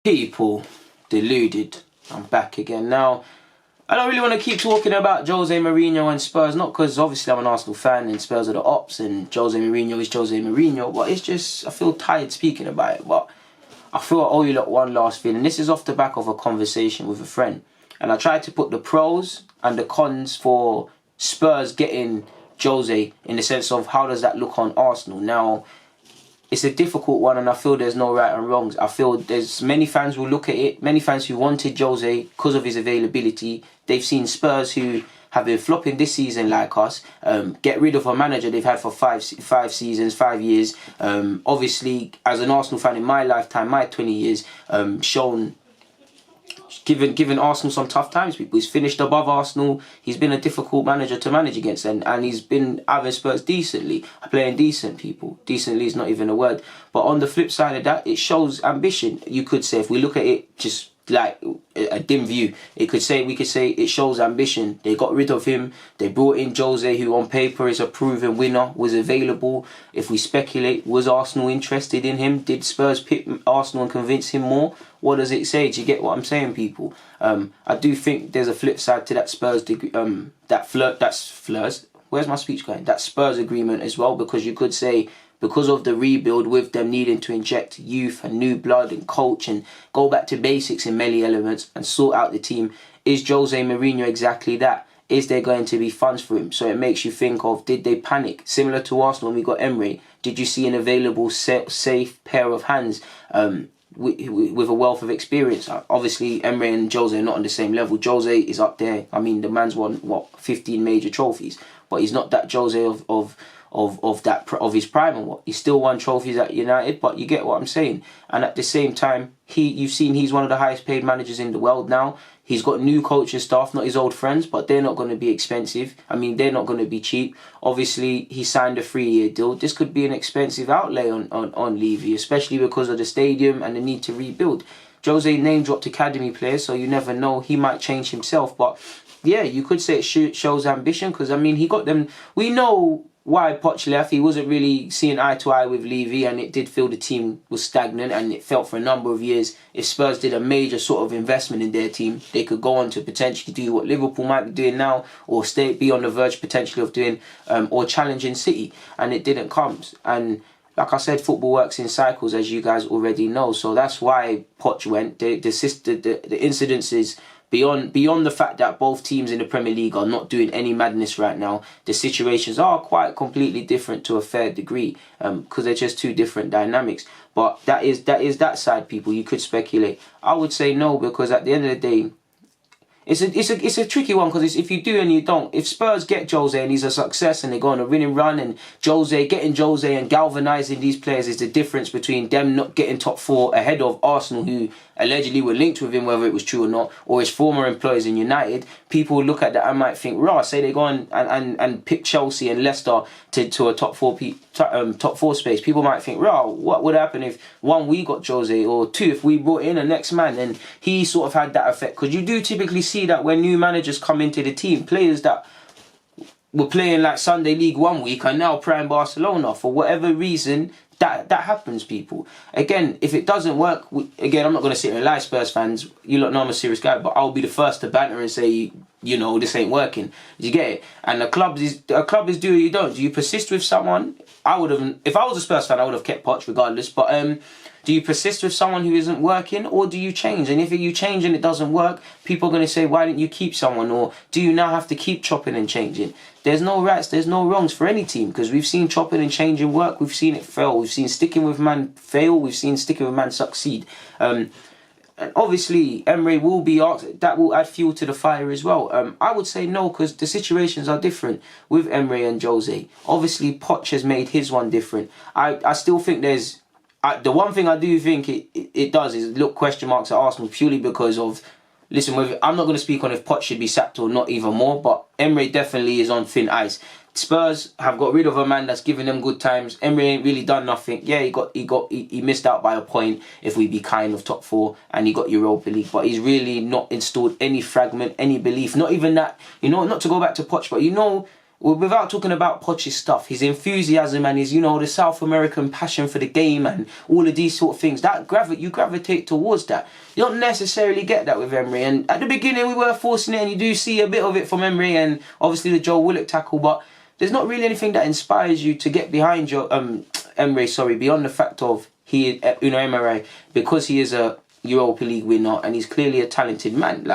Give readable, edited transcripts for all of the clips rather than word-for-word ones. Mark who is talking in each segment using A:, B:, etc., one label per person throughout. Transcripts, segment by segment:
A: People, deluded. I'm back again. Now, I don't really want to keep talking about Jose Mourinho and Spurs, not because obviously I'm an Arsenal fan and Spurs are the ops and Jose Mourinho is Jose Mourinho, but it's just, I feel tired speaking about it. But I feel I owe you lot one last thing, and this is off the back of a conversation with a friend. And I tried to put the pros and the cons for Spurs getting Jose in the sense of how does that look on Arsenal. Now, it's a difficult one, and I feel there's no right and wrongs. I feel there's many fans who look at it, many fans who wanted Jose because of his availability. They've seen Spurs who have been flopping this season like us, get rid of a manager they've had for five seasons, 5 years. Obviously, as an Arsenal fan in my lifetime, my 20 years, given Arsenal some tough times, people. He's finished above Arsenal. He's been a difficult manager to manage against, and he's been having Spurs decently, playing decent, people. Decently is not even a word. But on the flip side of that, it shows ambition. You could say, if we look at it just like a dim view, we could say it shows ambition. They got rid of him. They brought in Jose, who on paper is a proven winner, was available. If we speculate, was Arsenal interested in him? Did Spurs pick Arsenal and convince him more? What does it say? Do you get what I'm saying, people? I do think there's a flip side to that Spurs where's my speech going? That Spurs agreement as well, because you could say, because of the rebuild, with them needing to inject youth and new blood and coach and go back to basics in many elements and sort out the team, is Jose Mourinho exactly that? Is there going to be funds for him? So it makes you think of, did they panic? Similar to Arsenal when we got Emery. Did you see an available, safe pair of hands with a wealth of experience? Obviously, Emery and Jose are not on the same level. Jose is up there. I mean, the man's won, 15 major trophies. But he's not that Jose of his prime and what. He still won trophies at United, but you get what I'm saying. And at the same time, you've seen he's one of the highest paid managers in the world now. He's got new coaching staff, not his old friends, but they're not going to be expensive. I mean, they're not going to be cheap. Obviously, he signed a 3-year deal. This could be an expensive outlay on Levy, especially because of the stadium and the need to rebuild. Jose name-dropped academy players, so you never know. He might change himself, but yeah, you could say it shows ambition, because, I mean, he got them. We know why Poch left. He wasn't really seeing eye to eye with Levy, and it did feel the team was stagnant, and it felt for a number of years if Spurs did a major sort of investment in their team, they could go on to potentially do what Liverpool might be doing now, or be on the verge potentially of doing, or challenging City, and it didn't come. And like I said, football works in cycles, as you guys already know. So that's why Poch went. The incidences, beyond the fact that both teams in the Premier League are not doing any madness right now, the situations are quite completely different to a fair degree, because they're just two different dynamics. But that is that side, people. You could speculate. I would say no, because at the end of the day, it's a tricky one, because if you do and you don't. If Spurs get Jose and he's a success and they go on a winning run, and getting Jose and galvanising these players is the difference between them not getting top 4 ahead of Arsenal, who allegedly were linked with him, whether it was true or not, or his former employees in United. People would look at that and might think, rah, say they go on and pick Chelsea and Leicester to a top 4 space. People might think, rah, what would happen if 1, we got Jose, or 2, if we brought in a next man? And he sort of had that effect, because you do typically see that when new managers come into the team, players that were playing like Sunday League 1 week are now prime Barcelona for whatever reason. That happens, people. Again, if it doesn't work, again, I'm not going to sit here and lie, Spurs fans. You lot know I'm a serious guy, but I'll be the first to banter and say, you know, this ain't working. Do you get it? And a club is do or you don't. Do you persist with someone? I would have, if I was a Spurs fan, I would have kept Poch regardless. But do you persist with someone who isn't working, or do you change? And if you change and it doesn't work, people are going to say, why didn't you keep someone? Or do you now have to keep chopping and changing? There's no rights, there's no wrongs for any team, because we've seen chopping and changing work, we've seen it fail, we've seen sticking with man fail, we've seen sticking with man succeed. And obviously, Emery will be asked, that will add fuel to the fire as well. I would say no, because the situations are different with Emery and Jose. Obviously, Poch has made his one different. I still think there's, the one thing I do think it does is look question marks at Arsenal, purely because of, listen, I'm not going to speak on if Poch should be sacked or not even more, but Emery definitely is on thin ice. Spurs have got rid of a man that's given them good times. Emery ain't really done nothing. Yeah, he missed out by a point, if we be kind, of top 4, and he got Europa League, but he's really not installed any fragment, any belief. Not even that, you know, not to go back to Poch, but you know, without talking about Poch's stuff, his enthusiasm and his, the South American passion for the game and all of these sort of things, you gravitate towards that. You don't necessarily get that with Emery. And at the beginning, we were forcing it, and you do see a bit of it from Emery and obviously the Joe Willock tackle, but there's not really anything that inspires you to get behind Emery, beyond the fact of Unai Emery, because he is a Europa League winner and he's clearly a talented man.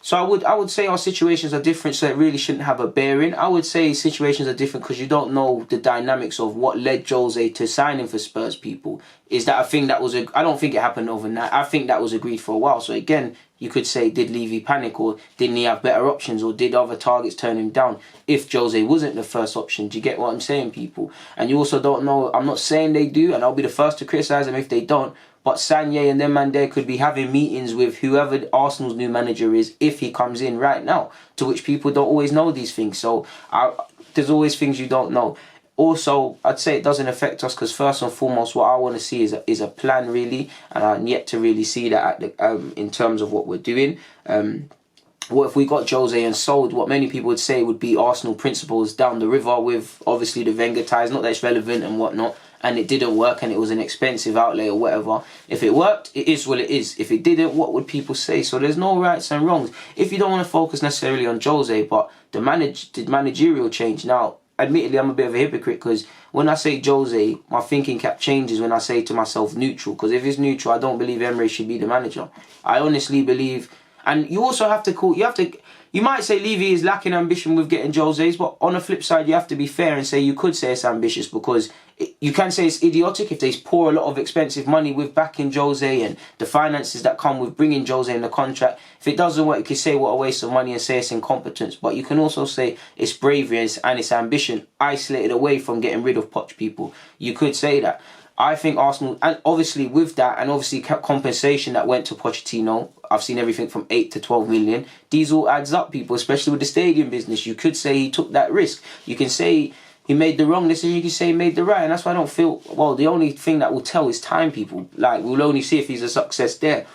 A: So I would say our situations are different, so it really shouldn't have a bearing. I would say situations are different because you don't know the dynamics of what led Jose to signing for Spurs, people. Is that a thing that was... I don't think it happened overnight. I think that was agreed for a while. So again, you could say, did Levy panic, or didn't he have better options, or did other targets turn him down if Jose wasn't the first option? Do you get what I'm saying, people? And you also don't know... I'm not saying they do, and I'll be the first to criticise them if they don't, but Sanye and them man there could be having meetings with whoever Arsenal's new manager is if he comes in right now, to which people don't always know these things. So there's always things you don't know. Also, I'd say it doesn't affect us because first and foremost, what I want to see is a plan, really, and I'm yet to really see that in terms of what we're doing. What if we got Jose and sold what many people would say would be Arsenal principles down the river with obviously the Wenger ties, not that it's relevant and whatnot, and it didn't work and it was an expensive outlay or whatever. If it worked, it is what it is. If it didn't, what would people say? So there's no rights and wrongs. If you don't want to focus necessarily on Jose, but the managerial change. Now, admittedly, I'm a bit of a hypocrite because when I say Jose, my thinking cap changes when I say to myself neutral. Because if it's neutral, I don't believe Emery should be the manager. I honestly believe... And you also have to you might say Levy is lacking ambition with getting Jose's, but on the flip side, you have to be fair and say you could say it's ambitious because you can say it's idiotic if they pour a lot of expensive money with backing Jose and the finances that come with bringing Jose in the contract. If it doesn't work, you can say what a waste of money and say it's incompetence. But you can also say it's bravery and it's ambition isolated away from getting rid of Poch, people. You could say that. I think Arsenal, and obviously with that, and obviously compensation that went to Pochettino, I've seen everything from 8 to 12 million. These all adds up, people, especially with the stadium business. You could say he took that risk. You can say he made the wrong decision. You can say he made the right. And that's why I don't feel, well, the only thing that will tell is time, people. We'll only see if he's a success there.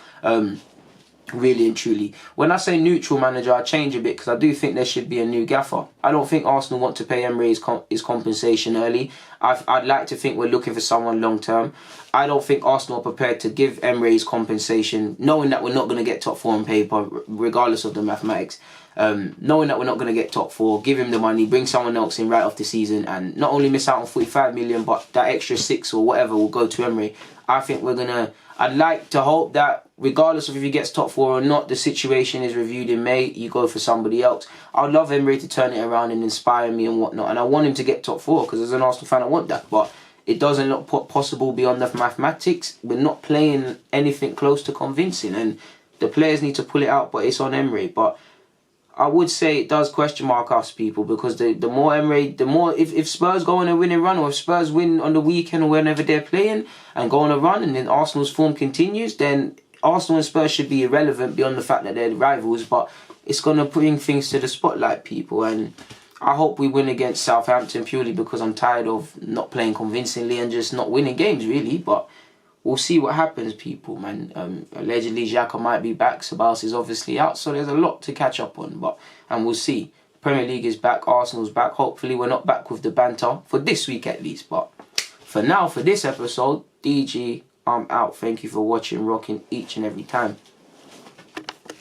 A: Really and truly. When I say neutral manager, I change a bit because I do think there should be a new gaffer. I don't think Arsenal want to pay Emery his compensation early. I'd like to think we're looking for someone long term. I don't think Arsenal are prepared to give Emery his compensation, knowing that we're not going to get top 4 on paper, regardless of the mathematics. Knowing that we're not going to get top 4, give him the money, bring someone else in right off the season, and not only miss out on 45 million, but that extra 6 or whatever will go to Emery. I think I'd like to hope that regardless of if he gets top 4 or not, the situation is reviewed in May, you go for somebody else. I'd love Emery to turn it around and inspire me and whatnot, and I want him to get top 4 because as an Arsenal fan I want that, but it doesn't look possible beyond the mathematics. We're not playing anything close to convincing, and the players need to pull it out, but it's on Emery. But I would say it does question mark us, people, because the more Emery, the more if Spurs go on a winning run, or if Spurs win on the weekend or whenever they're playing and go on a run, and then Arsenal's form continues, then Arsenal and Spurs should be irrelevant beyond the fact that they're rivals. But it's going to bring things to the spotlight, people, and I hope we win against Southampton purely because I'm tired of not playing convincingly and just not winning games, really. But we'll see what happens, people, man. Allegedly, Xhaka might be back. Sabas is obviously out, so there's a lot to catch up on. And we'll see. Premier League is back. Arsenal's back. Hopefully, we're not back with the banter for this week at least. But for now, for this episode, DG, I'm out. Thank you for watching, rocking each and every time.